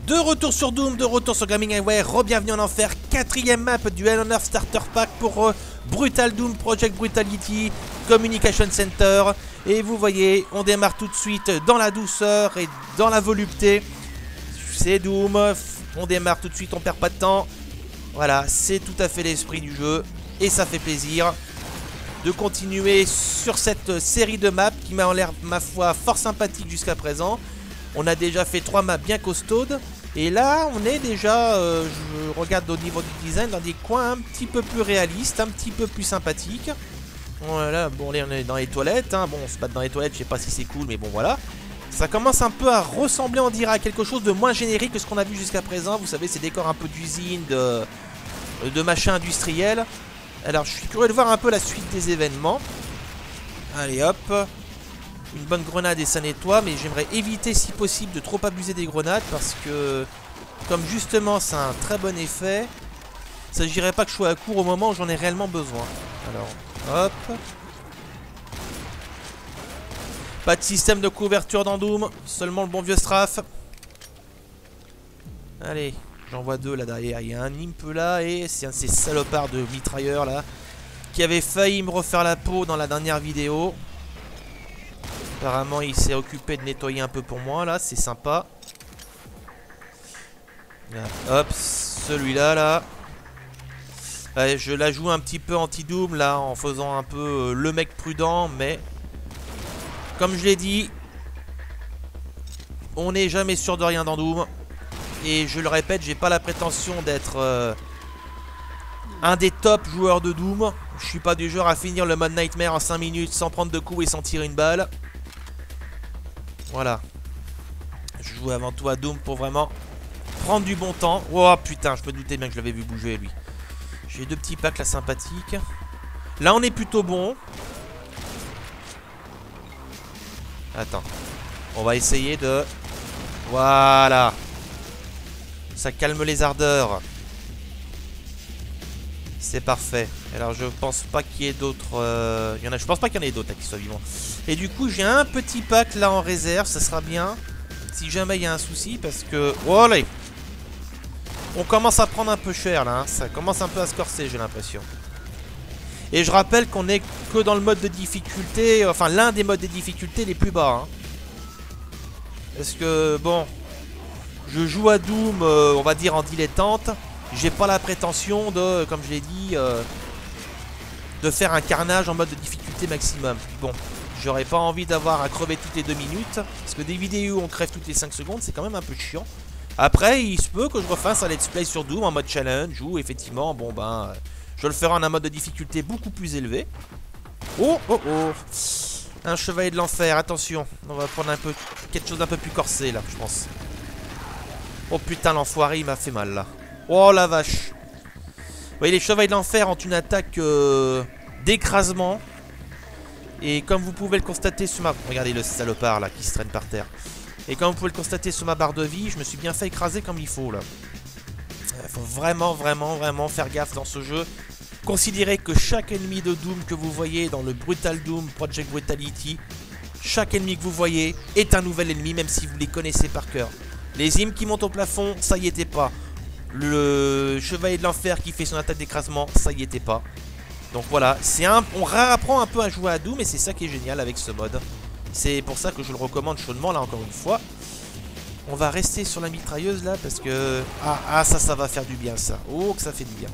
De retour sur Doom, de retour sur Gaming Anywhere, re-bienvenue en enfer, 4ème map du Hell on Earth Starter Pack pour Brutal Doom Project Brutality Communication Center. Et vous voyez, on démarre tout de suite dans la douceur et dans la volupté. C'est Doom, on démarre tout de suite, on perd pas de temps. Voilà, c'est tout à fait l'esprit du jeu et ça fait plaisir de continuer sur cette série de maps qui m'a l'air, ma foi, fort sympathique jusqu'à présent. On a déjà fait 3 maps bien costaudes. Et là, on est déjà, je regarde au niveau du design, dans des coins un petit peu plus réalistes, un petit peu plus sympathiques. Voilà, bon, là, on est dans les toilettes. Hein. Bon, on se bat dans les toilettes, je sais pas si c'est cool, mais bon, voilà. Ça commence un peu à ressembler, on dirait, à quelque chose de moins générique que ce qu'on a vu jusqu'à présent. Vous savez, ces décors un peu d'usine, de machin industriel. Alors, je suis curieux de voir un peu la suite des événements. Allez, hop. Une bonne grenade et ça nettoie, mais j'aimerais éviter si possible de trop abuser des grenades parce que, comme justement ça a un très bon effet, il ne s'agirait pas que je sois à court au moment où j'en ai réellement besoin. Alors, hop. Pas de système de couverture dans Doom, seulement le bon vieux strafe. Allez, j'en vois 2 là derrière. Il y a un imp là et c'est un de ces salopards de mitrailleurs là qui avait failli me refaire la peau dans la dernière vidéo. Apparemment il s'est occupé de nettoyer un peu pour moi là, c'est sympa. Là, hop, celui-là là. Ouais, je la joue un petit peu anti-Doom là en faisant un peu le mec prudent, mais comme je l'ai dit, on n'est jamais sûr de rien dans Doom. Et je le répète, j'ai pas la prétention d'être un des top joueurs de Doom. Je suis pas du genre à finir le mode Nightmare en 5 minutes sans prendre de coups et sans tirer une balle. Voilà. Je joue avant tout à Doom pour vraiment prendre du bon temps. Oh putain, je me doutais bien que je l'avais vu bouger lui. J'ai 2 petits packs là sympathiques. Là on est plutôt bon. Attends. On va essayer de... Voilà. Ça calme les ardeurs. C'est parfait. Alors je pense pas qu'il y ait d'autres... je pense pas qu'il y en ait d'autres qui soient vivants. Et du coup j'ai un petit pack là en réserve. Ça sera bien. Si jamais il y a un souci. Parce que... Oh allez. On commence à prendre un peu cher là. Hein. Ça commence un peu à se corser, j'ai l'impression. Et je rappelle qu'on est que dans le mode de difficulté. Enfin l'un des modes de difficulté les plus bas. Hein. Parce que bon... Je joue à Doom, on va dire en dilettante. J'ai pas la prétention de, comme je l'ai dit, de faire un carnage en mode de difficulté maximum. Bon, j'aurais pas envie d'avoir à crever toutes les 2 minutes. Parce que des vidéos où on crève toutes les 5 secondes, c'est quand même un peu chiant. Après, il se peut que je refasse un let's play sur Doom en mode challenge. Où effectivement, bon ben, je le ferai en un mode de difficulté beaucoup plus élevé. Oh, oh, oh. Un chevalier de l'enfer, attention. On va prendre un peu quelque chose d'un peu plus corsé là, je pense. Oh putain, l'enfoiré, il m'a fait mal là. Oh la vache. Vous voyez, les chevaliers de l'enfer ont une attaque d'écrasement. Et comme vous pouvez le constater sur ma... Regardez le salopard là qui se traîne par terre. Et comme vous pouvez le constater sur ma barre de vie, je me suis bien fait écraser comme il faut là. Il faut vraiment, vraiment, vraiment faire gaffe dans ce jeu. Considérez que chaque ennemi de Doom que vous voyez dans le Brutal Doom Project Brutality, chaque ennemi que vous voyez est un nouvel ennemi, même si vous les connaissez par cœur. Les imps qui montent au plafond, ça y était pas. Le chevalier de l'enfer qui fait son attaque d'écrasement, ça y était pas. Donc voilà, on réapprend un peu à jouer à Doom et c'est ça qui est génial avec ce mode. C'est pour ça que je le recommande chaudement là encore une fois. On va rester sur la mitrailleuse là parce que... Ah ça va faire du bien ça. Oh que ça fait du bien.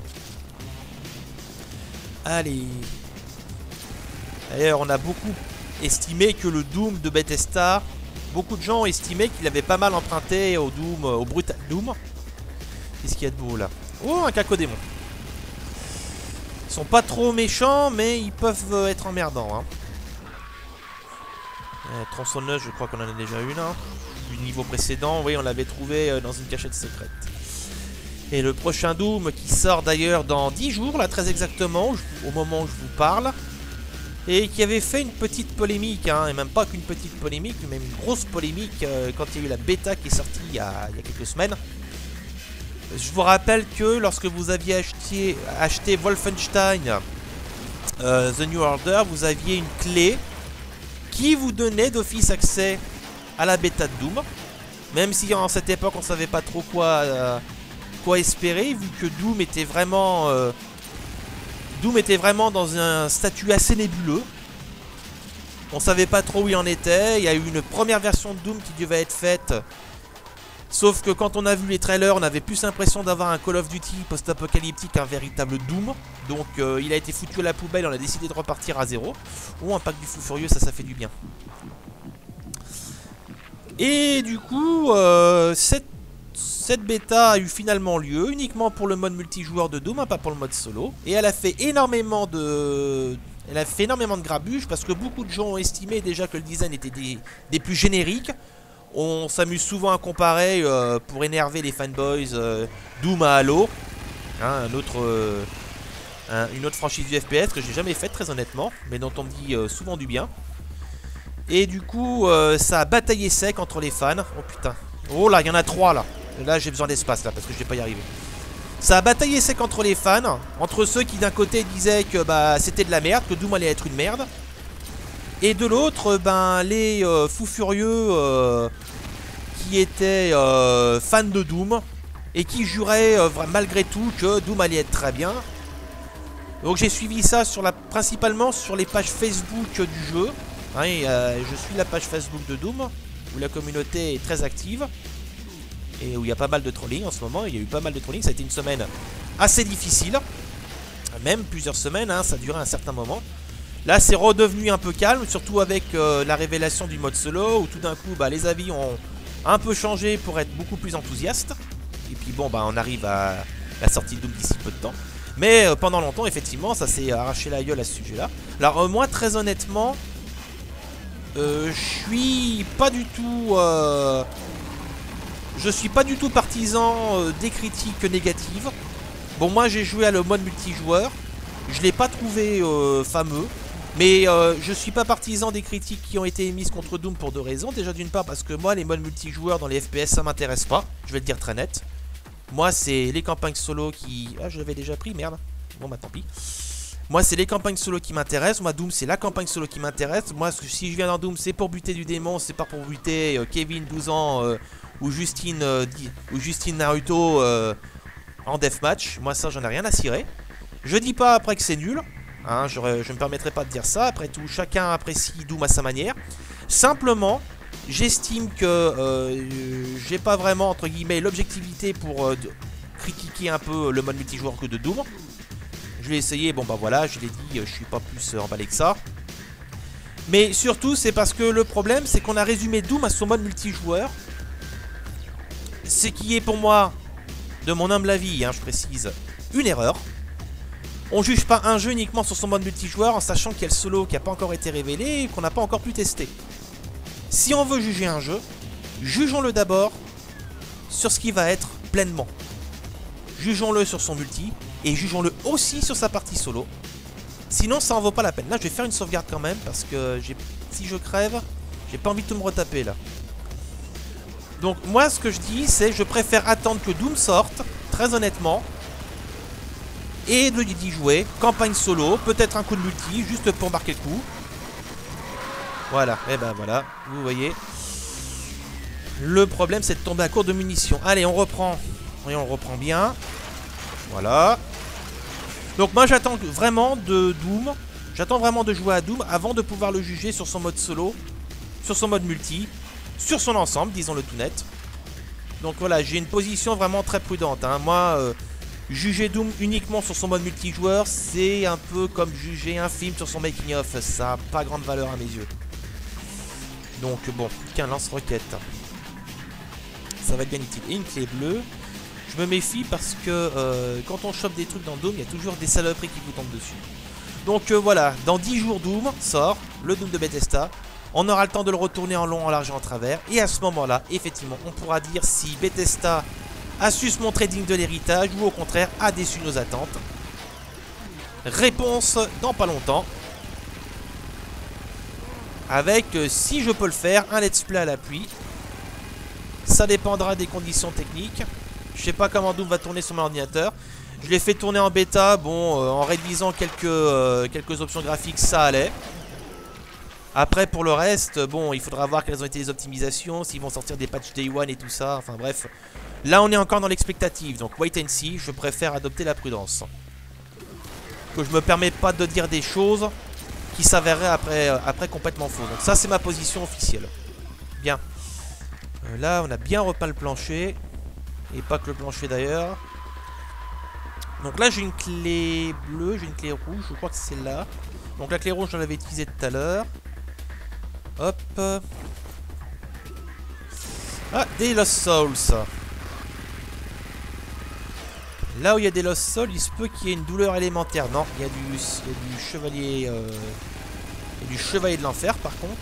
Allez. D'ailleurs on a beaucoup estimé que le Doom de Bethesda... Beaucoup de gens ont estimé qu'il avait pas mal emprunté au Doom, au Brutal Doom. Qu'est-ce qu'il y a de beau là? Oh, un cacodémon. Ils sont pas trop méchants, mais ils peuvent être emmerdants. Hein. Tronçonneuse, je crois qu'on en a déjà une. Hein. Du niveau précédent, oui, on l'avait trouvé dans une cachette secrète. Et le prochain Doom qui sort d'ailleurs dans 10 jours, là très exactement, au moment où je vous parle. Et qui avait fait une petite polémique, hein, et même pas qu'une petite polémique, mais une grosse polémique quand il y a eu la bêta qui est sortie il y a quelques semaines. Je vous rappelle que lorsque vous aviez acheté Wolfenstein The New Order, vous aviez une clé qui vous donnait d'office accès à la bêta de Doom. Même si en cette époque on savait pas trop quoi espérer, vu que Doom était vraiment dans un statut assez nébuleux. On savait pas trop où il en était. Il y a eu une première version de Doom qui devait être faite. Sauf que quand on a vu les trailers, on avait plus l'impression d'avoir un Call of Duty post-apocalyptique qu'un véritable Doom. Donc il a été foutu à la poubelle, on a décidé de repartir à zéro. Oh, un pack du fou furieux, ça fait du bien. Et du coup, cette bêta a eu finalement lieu uniquement pour le mode multijoueur de Doom, hein, pas pour le mode solo. Et elle a fait énormément de grabuge parce que beaucoup de gens ont estimé déjà que le design était des plus génériques. On s'amuse souvent à comparer pour énerver les fanboys Doom à Halo, hein, une autre franchise du FPS que j'ai jamais faite très honnêtement, mais dont on me dit souvent du bien. Et du coup, ça a bataillé sec entre les fans. Oh putain. Oh là, il y en a 3 là. Là, j'ai besoin d'espace là parce que je vais pas y arriver. Ça a bataillé sec entre les fans. Entre ceux qui d'un côté disaient que bah, c'était de la merde, que Doom allait être une merde. Et de l'autre, ben, les fous furieux qui étaient fans de Doom. Et qui juraient malgré tout que Doom allait être très bien. Donc j'ai suivi ça principalement sur les pages Facebook du jeu. Hein, je suis la page Facebook de Doom, où la communauté est très active. Et où il y a pas mal de trolling en ce moment. Il y a eu pas mal de trolling, ça a été une semaine assez difficile. Même plusieurs semaines, hein, ça a duré un certain moment. Là c'est redevenu un peu calme, surtout avec la révélation du mode solo, où tout d'un coup bah, les avis ont un peu changé pour être beaucoup plus enthousiastes. Et puis bon, bah, on arrive à la sortie de Doom d'ici peu de temps. Mais pendant longtemps, effectivement, ça s'est arraché la gueule à ce sujet-là. Alors moi, très honnêtement, je suis pas du tout partisan des critiques négatives. Bon, moi j'ai joué à le mode multijoueur. Je l'ai pas trouvé fameux. Mais je suis pas partisan des critiques qui ont été émises contre Doom pour deux raisons. Déjà d'une part parce que moi les modes multijoueurs dans les FPS ça m'intéresse pas. Je vais le dire très net. Moi c'est les campagnes solo qui... Ah, je l'avais déjà pris, merde. Bon bah tant pis. Moi c'est les campagnes solo qui m'intéressent. Moi Doom c'est la campagne solo qui m'intéresse. Moi si je viens dans Doom c'est pour buter du démon. C'est pas pour buter Kevin 12 ans ou Justine Naruto en deathmatch. Moi ça j'en ai rien à cirer. Je dis pas après que c'est nul, hein, je me permettrai pas de dire ça. Après tout, chacun apprécie Doom à sa manière. Simplement, j'estime que j'ai pas vraiment, entre guillemets, l'objectivité pour critiquer un peu le mode multijoueur que de Doom. Je l'ai essayé, bon bah voilà, je l'ai dit, je suis pas plus emballé que ça. Mais surtout, c'est parce que le problème, c'est qu'on a résumé Doom à son mode multijoueur. Ce qui est pour moi, de mon humble avis, hein, je précise, une erreur. On juge pas un jeu uniquement sur son mode multijoueur en sachant qu'il y a le solo qui n'a pas encore été révélé et qu'on n'a pas encore pu tester. Si on veut juger un jeu, jugeons-le d'abord sur ce qui va être pleinement. Jugeons-le sur son multi et jugeons-le aussi sur sa partie solo. Sinon ça en vaut pas la peine. Là je vais faire une sauvegarde quand même parce que si je crève, j'ai pas envie de tout me retaper là. Donc moi ce que je dis c'est je préfère attendre que Doom sorte, très honnêtement. Et d'y jouer, campagne solo, peut-être un coup de multi, juste pour marquer le coup. Voilà, et ben voilà, vous voyez. Le problème c'est de tomber à court de munitions. Allez, on reprend. Oui, on reprend bien. Voilà. Donc moi j'attends vraiment de Doom. J'attends vraiment de jouer à Doom avant de pouvoir le juger sur son mode solo, sur son mode multi, sur son ensemble, disons-le tout net. Donc voilà, j'ai une position vraiment très prudente, hein. Moi... juger Doom uniquement sur son mode multijoueur, c'est un peu comme juger un film sur son making of. Ça n'a pas grande valeur à mes yeux. Donc bon, qu'un lance-roquette. Ça va être bien utile. Et une clé bleue. Je me méfie parce que quand on chope des trucs dans Doom, il y a toujours des saloperies qui vous tombent dessus. Donc voilà, dans 10 jours Doom sort, le Doom de Bethesda. On aura le temps de le retourner en long, en large et en travers. Et à ce moment-là, effectivement, on pourra dire si Bethesda a su se montrer digne de l'héritage ou au contraire a déçu nos attentes. Réponse dans pas longtemps. Avec, si je peux le faire, un let's play à l'appui. Ça dépendra des conditions techniques. Je sais pas comment Doom va tourner sur mon ordinateur. Je l'ai fait tourner en bêta. Bon, en réduisant quelques options graphiques, ça allait. Après, pour le reste, bon, il faudra voir quelles ont été les optimisations, s'ils vont sortir des patchs Day One et tout ça. Enfin bref, là on est encore dans l'expectative, donc wait and see, je préfère adopter la prudence. Que je me permets pas de dire des choses qui s'avéreraient après complètement fausses. Donc ça c'est ma position officielle. Bien. Là on a bien repeint le plancher. Et pas que le plancher d'ailleurs. Donc là j'ai une clé bleue, j'ai une clé rouge, je crois que c'est là. Donc la clé rouge je l'avais utilisée tout à l'heure. Hop. Ah, des Lost Souls. Là où il y a des Lost Souls, il se peut qu'il y ait une douleur élémentaire. Non, il y a du chevalier... il y a du chevalier de l'enfer par contre.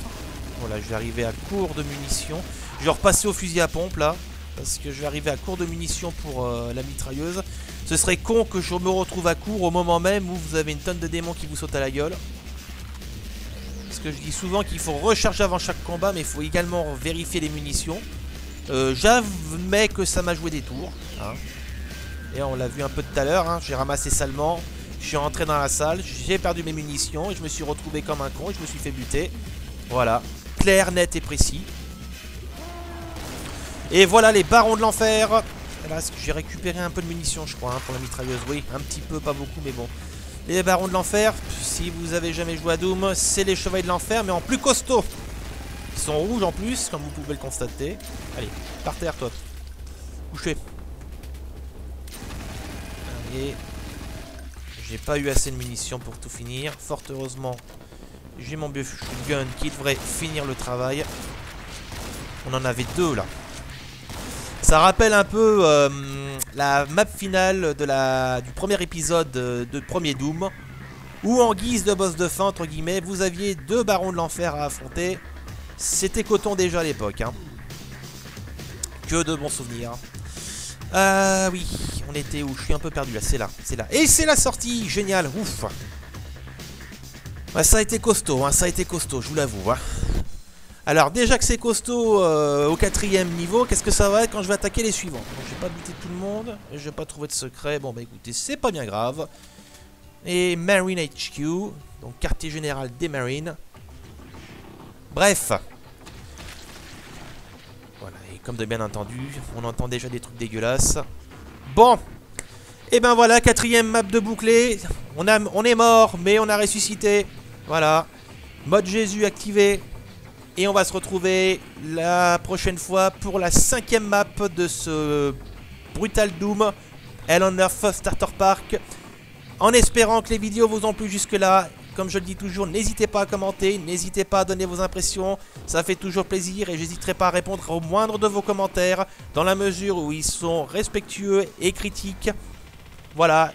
Voilà, je vais arriver à court de munitions. Je vais repasser au fusil à pompe là. Parce que je vais arriver à court de munitions pour la mitrailleuse. Ce serait con que je me retrouve à court au moment même où vous avez une tonne de démons qui vous sautent à la gueule. Parce que je dis souvent qu'il faut recharger avant chaque combat, mais il faut également vérifier les munitions. J'admets que ça m'a joué des tours. Hein. Et on l'a vu un peu tout à l'heure, hein. J'ai ramassé salement. Je suis rentré dans la salle, j'ai perdu mes munitions et je me suis retrouvé comme un con et je me suis fait buter. Voilà, clair, net et précis. Et voilà les barons de l'enfer. Là, est-ce que j'ai récupéré un peu de munitions, je crois, hein, pour la mitrailleuse. Oui, un petit peu, pas beaucoup, mais bon. Les barons de l'enfer, si vous avez jamais joué à Doom, c'est les chevaliers de l'enfer, mais en plus costaud. Ils sont rouges en plus, comme vous pouvez le constater. Allez, par terre, toi. Couché. Allez. J'ai pas eu assez de munitions pour tout finir. Fort heureusement, j'ai mon gun qui devrait finir le travail. On en avait deux, là. Ça rappelle un peu la map finale du premier épisode de premier Doom, où en guise de boss de fin, entre guillemets, vous aviez deux barons de l'enfer à affronter. C'était coton déjà à l'époque. Hein. Que de bons souvenirs. Oui, on était où? Je suis un peu perdu là, c'est là, c'est là. Et c'est la sortie, génial, ouf. Ouais, ça a été costaud, hein, ça a été costaud, je vous l'avoue. Hein. Alors déjà que c'est costaud au 4e niveau, qu'est-ce que ça va être quand je vais attaquer les suivants? Donc j'ai pas buté tout le monde, je vais pas trouver de secret, bon bah écoutez, c'est pas bien grave. Et Marine HQ, donc quartier général des Marines. Bref. Voilà, et comme de bien entendu, on entend déjà des trucs dégueulasses. Bon, et ben voilà, 4e map de bouclé, on est mort, mais on a ressuscité. Voilà, mode Jésus activé. Et on va se retrouver la prochaine fois pour la 5e map de ce Brutal Doom Hell on Earth Starter Park. En espérant que les vidéos vous ont plu jusque là. Comme je le dis toujours, n'hésitez pas à commenter, n'hésitez pas à donner vos impressions. Ça fait toujours plaisir et j'hésiterai pas à répondre au moindre de vos commentaires dans la mesure où ils sont respectueux et critiques. Voilà,